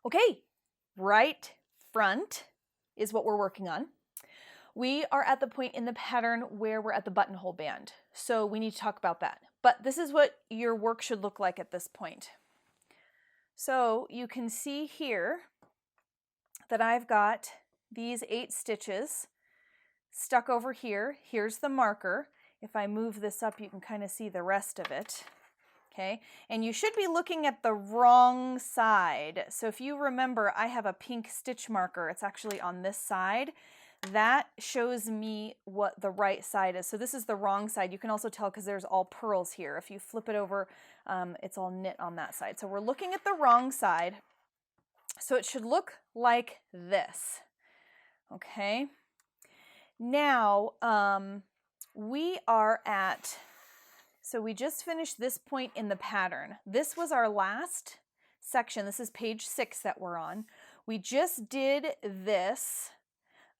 Okay, right front is what we're working on. We are at the point in the pattern where we're at the buttonhole band, so we need to talk about that. But this is what your work should look like at this point. So you can see here that I've got these 8 stitches stuck over here. Here's the marker. If I move this up, you can kind of see the rest of it. Okay, and you should be looking at the wrong side. So if you remember, I have a pink stitch marker. It's actually on this side. That shows me what the right side is. So this is the wrong side. You can also tell because there's all pearls here. If you flip it over, it's all knit on that side. So we're looking at the wrong side. So it should look like this. Okay. Now, we are at... So we just finished this point in the pattern. This was our last section. This is page 6 that we're on. We just did this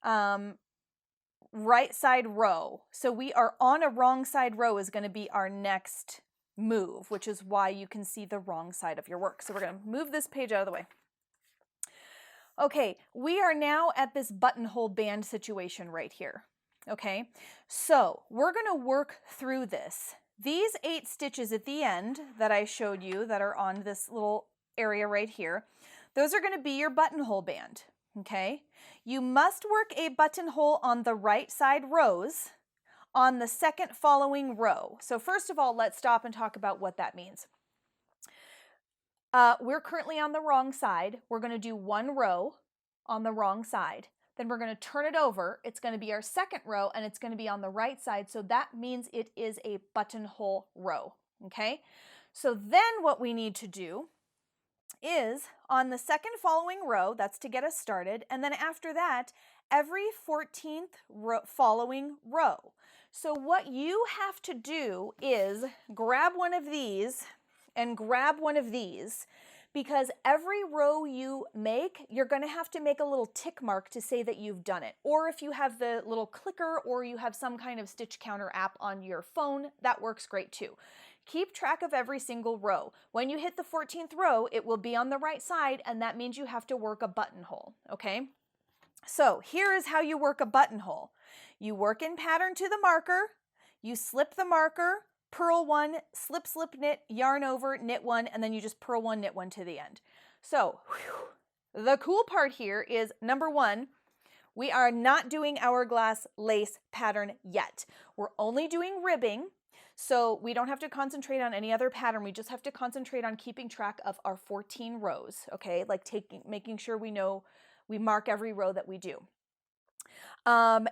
right side row. So we are on a wrong side row is going to be our next move, which is why you can see the wrong side of your work. So we're going to move this page out of the way. Okay, we are now at this buttonhole band situation right here. Okay, so we're going to work through this. These 8 stitches at the end that I showed you that are on this little area right here, those are going to be your buttonhole band, okay? You must work a buttonhole on the right side rows on the second following row. So first of all, let's stop and talk about what that means. We're currently on the wrong side. We're going to do 1 row on the wrong side. Then we're going to turn it over. It's going to be our second row and it's going to be on the right side. So that means it is a buttonhole row. Okay. So then what we need to do is on the second following row, that's to get us started. And then after that, every 14th following row. So what you have to do is grab one of these and grab one of these, because every row you make, you're going to have to make a little tick mark to say that you've done it. Or if you have the little clicker or you have some kind of stitch counter app on your phone, that works great too. Keep track of every single row. When you hit the 14th row, it will be on the right side, and that means you have to work a buttonhole, okay? So here is how you work a buttonhole. You work in pattern to the marker, you slip the marker, purl 1, slip, slip, knit, yarn over, knit 1, and then you just purl 1, knit 1 to the end. So the cool part here is, number 1, we are not doing hourglass lace pattern yet. We're only doing ribbing, so we don't have to concentrate on any other pattern. We just have to concentrate on keeping track of our 14 rows, okay? Like making sure we know, we mark every row that we do. And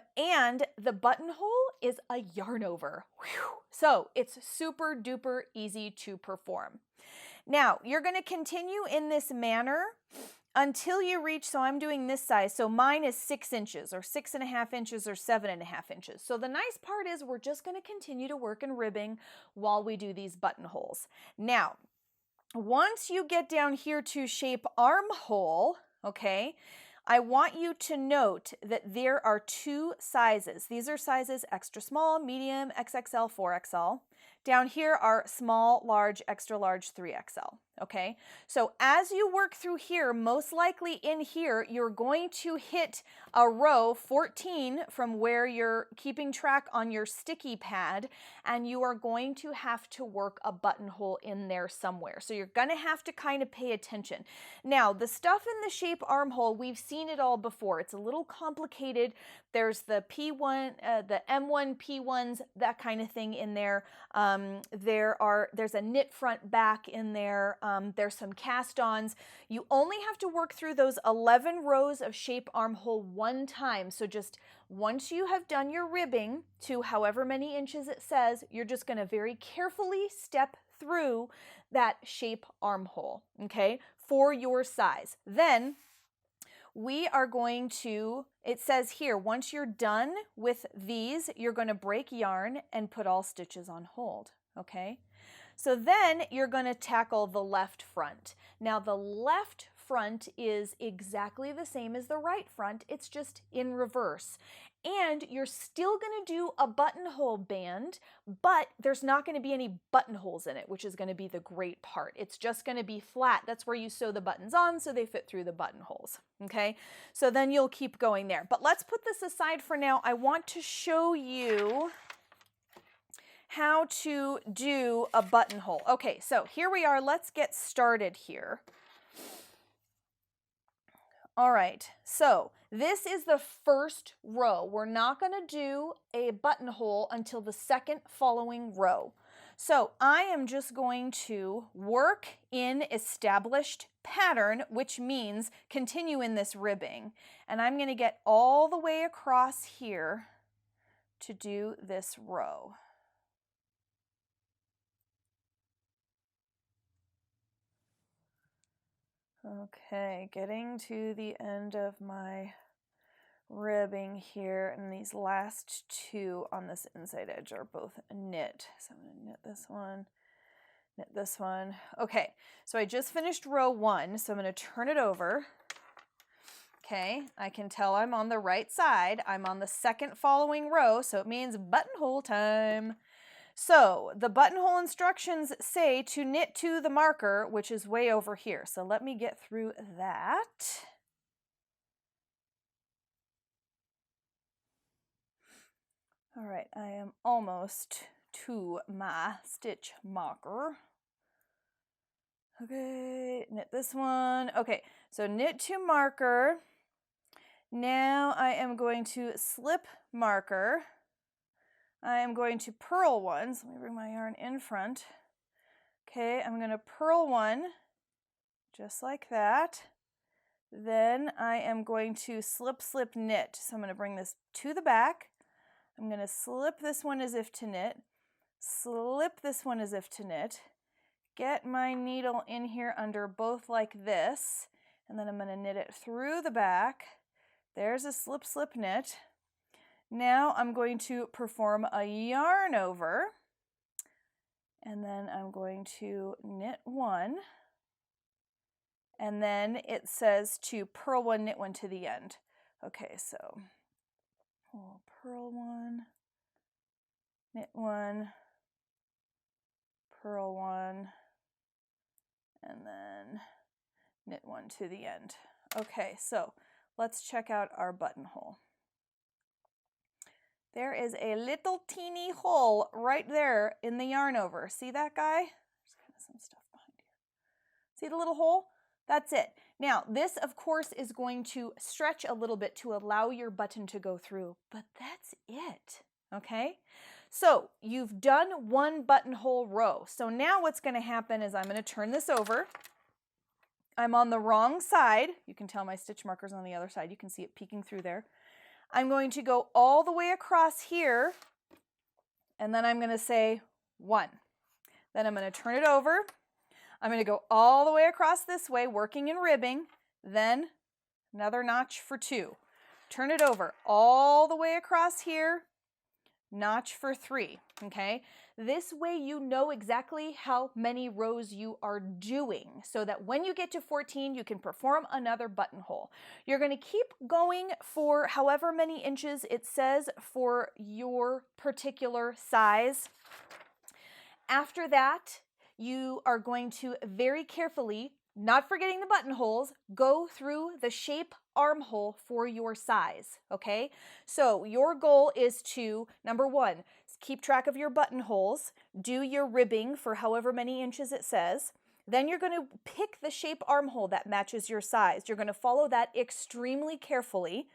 the buttonhole is a yarn over. Whew. So it's super duper easy to perform. Now you're going to continue in this manner until you reach, so I'm doing this size. So mine is 6 inches or 6.5 inches or 7.5 inches. So the nice part is we're just going to continue to work in ribbing while we do these buttonholes. Now, once you get down here to shape armhole, okay, I want you to note that there are 2 sizes. These are sizes extra small, medium, XXL, 4XL. Down here are small, large, extra large, 3XL. Okay, so as you work through here, most likely in here, you're going to hit a row 14 from where you're keeping track on your sticky pad, and you are going to have to work a buttonhole in there somewhere. So you're going to have to kind of pay attention. Now, the stuff in the shape armhole, we've seen it all before. It's a little complicated. There's the P1, the M1 P1s, that kind of thing in there. There's a knit front back in there. There's some cast-ons. You only have to work through those 11 rows of shape armhole 1 time. So just once you have done your ribbing to however many inches it says, you're just going to very carefully step through that shape armhole, okay, for your size. Then we are going to, it says here, once you're done with these, you're going to break yarn and put all stitches on hold, okay? So then you're going to tackle the left front. Now the left front is exactly the same as the right front, it's just in reverse. And you're still going to do a buttonhole band, but there's not going to be any buttonholes in it, which is going to be the great part. It's just going to be flat. That's where you sew the buttons on so they fit through the buttonholes. Okay, so then you'll keep going there. But let's put this aside for now. I want to show you how to do a buttonhole. Okay, so here we are. Let's get started here. All right, so this is the first row. We're not going to do a buttonhole until the second following row. So I am just going to work in established pattern, which means continue in this ribbing. And I'm going to get all the way across here to do this row. Okay, getting to the end of my ribbing here, and these last two on this inside edge are both knit. So I'm going to knit this one. Okay, so I just finished row 1, so I'm going to turn it over. Okay, I can tell I'm on the right side. I'm on the second following row, so it means buttonhole time. So the buttonhole instructions say to knit to the marker, which is way over here. So let me get through that. All right, I am almost to my stitch marker. Okay, knit this one. Okay, so knit to marker. Now I am going to slip marker. I am going to purl one, so let me bring my yarn in front. Okay, I'm going to purl one, just like that. Then I am going to slip, slip, knit. So I'm going to bring this to the back. I'm going to slip this one as if to knit, slip this one as if to knit, get my needle in here under both like this, and then I'm going to knit it through the back. There's a slip, slip, knit. Now I'm going to perform a yarn over, and then I'm going to knit one, and then it says to purl one, knit one to the end. Okay, so we'll purl one, knit one, purl one, and then knit one to the end. Okay, so let's check out our buttonhole. There is a little teeny hole right there in the yarn over. See that guy? There's kind of some stuff behind here. See the little hole? That's it. Now, this, of course, is going to stretch a little bit to allow your button to go through, but that's it, okay? So you've done one buttonhole row. So now what's going to happen is I'm going to turn this over. I'm on the wrong side. You can tell my stitch marker's on the other side. You can see it peeking through there. I'm going to go all the way across here, and then I'm going to say 1. Then I'm going to turn it over. I'm going to go all the way across this way, working and ribbing, then another notch for 2. Turn it over all the way across here, notch for 3, okay? This way you know exactly how many rows you are doing so that when you get to 14, you can perform another buttonhole. You're going to keep going for however many inches it says for your particular size. After that, you are going to very carefully, not forgetting the buttonholes, go through the shape armhole for your size, okay? So your goal is to, number 1, keep track of your buttonholes, do your ribbing for however many inches it says. Then you're going to pick the shape armhole that matches your size. You're going to follow that extremely carefully.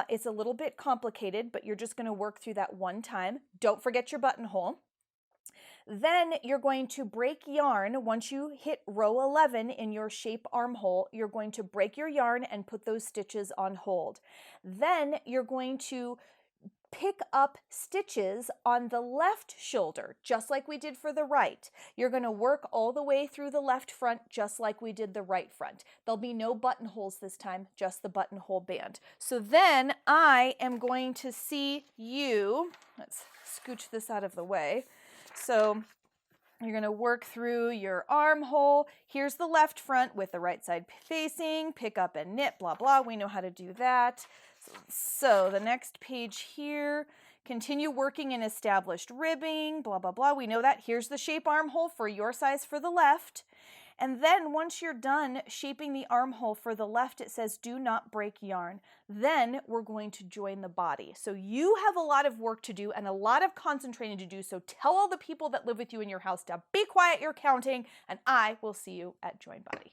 It's a little bit complicated, but you're just going to work through that one time. Don't forget your buttonhole. Then you're going to break yarn. Once you hit row 11 in your shape armhole, you're going to break your yarn and put those stitches on hold. Then you're going to pick up stitches on the left shoulder, just like we did for the right. You're going to work all the way through the left front, just like we did the right front. There'll be no buttonholes this time, just the buttonhole band. So then I am going to see you, let's scooch this out of the way. So You're going to work through your armhole. Here's the left front with the right side facing. Pick up and knit, blah, blah. We know how to do that. So the next page here, continue working in established ribbing, blah, blah, blah. We know that. Here's the shape armhole for your size for the left. And then once you're done shaping the armhole for the left, it says do not break yarn. Then we're going to join the body. So you have a lot of work to do and a lot of concentrating to do. So tell all the people that live with you in your house to be quiet, you're counting, and I will see you at join body.